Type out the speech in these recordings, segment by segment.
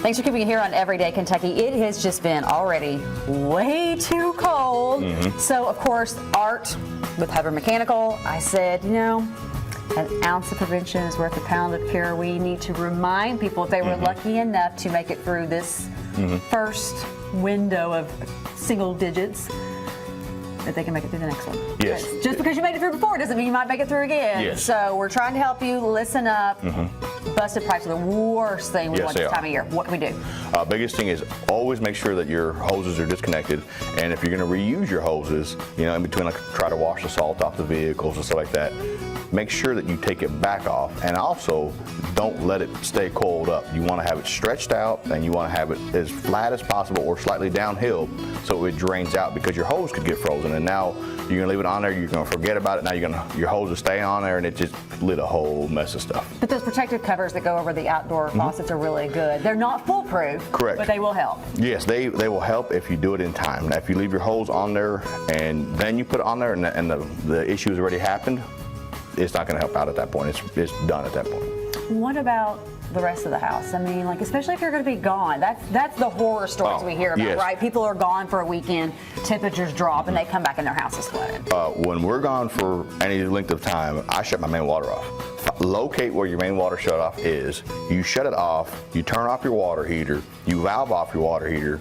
Thanks for keeping it here on Everyday Kentucky. It has just been already way too cold. So, of course, Art with Hubbard Mechanical, I said, you know, an ounce of prevention is worth a pound of cure. We need to remind people if they were lucky enough to make it through this first window of single digits, that they can make it through the next one. Yes. Just because you made it through before doesn't mean you might make it through again. Yes. So we're trying to help you. Listen up. Busted pipes are the worst thing we want this time of year. What can we do? Biggest thing is always make sure that your hoses are disconnected, and if you're going to reuse your hoses, you know, in between, like try to wash the salt off the vehicles and stuff like that, make sure that you take it back off, and also don't let it stay coiled up. You want to have it stretched out, and you want to have it as flat as possible or slightly downhill so it drains out, because your hose could get frozen, and now you're going to leave it on there, you're going to forget about it, now your hose will stay on there, and it just lit a whole mess of stuff. But those protective covers that go over the outdoor faucets are really good. They're not foolproof, correct, but they will help. Yes, they will help if you do it in time. Now, if you leave your hose on there and then you put it on there and the issue has already happened, it's not going to help out at that point. It's done at that point. What about the rest of the house? I mean, like, especially if you're going to be gone. That's the horror stories we hear about, yes. right? People are gone for a weekend, temperatures drop, and they come back and their house is flooded. When we're gone for any length of time, I shut my main water off. Locate where your main water shut off is. You shut it off, you turn off your water heater, you valve off your water heater,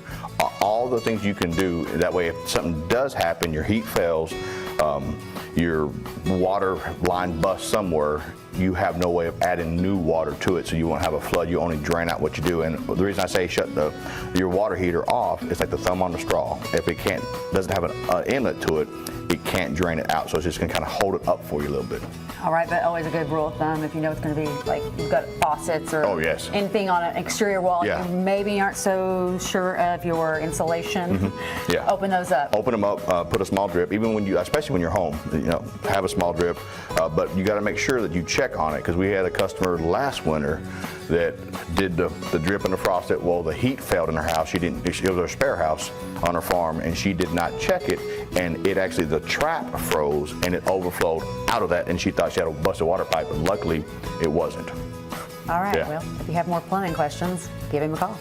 all the things you can do. That way, if something does happen, your heat fails, your water line busts somewhere, you have no way of adding new water to it, so you won't have a flood. You only drain out what you do. And the reason I say shut your water heater off, it's like the thumb on the straw. If it doesn't have an inlet to it, it can't drain it out, so it's just going to kind of hold it up for you a little bit. All right, but always a good rule of thumb, if you know it's going to be, like, you've got faucets or anything on an exterior wall, you maybe aren't so sure of your insulation, open those up. Open them up, put a small drip, even when especially when you're home, you know, have a small drip, but you got to make sure that you check on it, because we had a customer last winter that did the drip and the faucet. Well, the heat failed in her house. It was her spare house on her farm, and she did not check it, and it actually, the trap froze and it overflowed out of that, and she thought she had a busted water pipe, but luckily it wasn't. All right, well, if you have more plumbing questions, give him a call.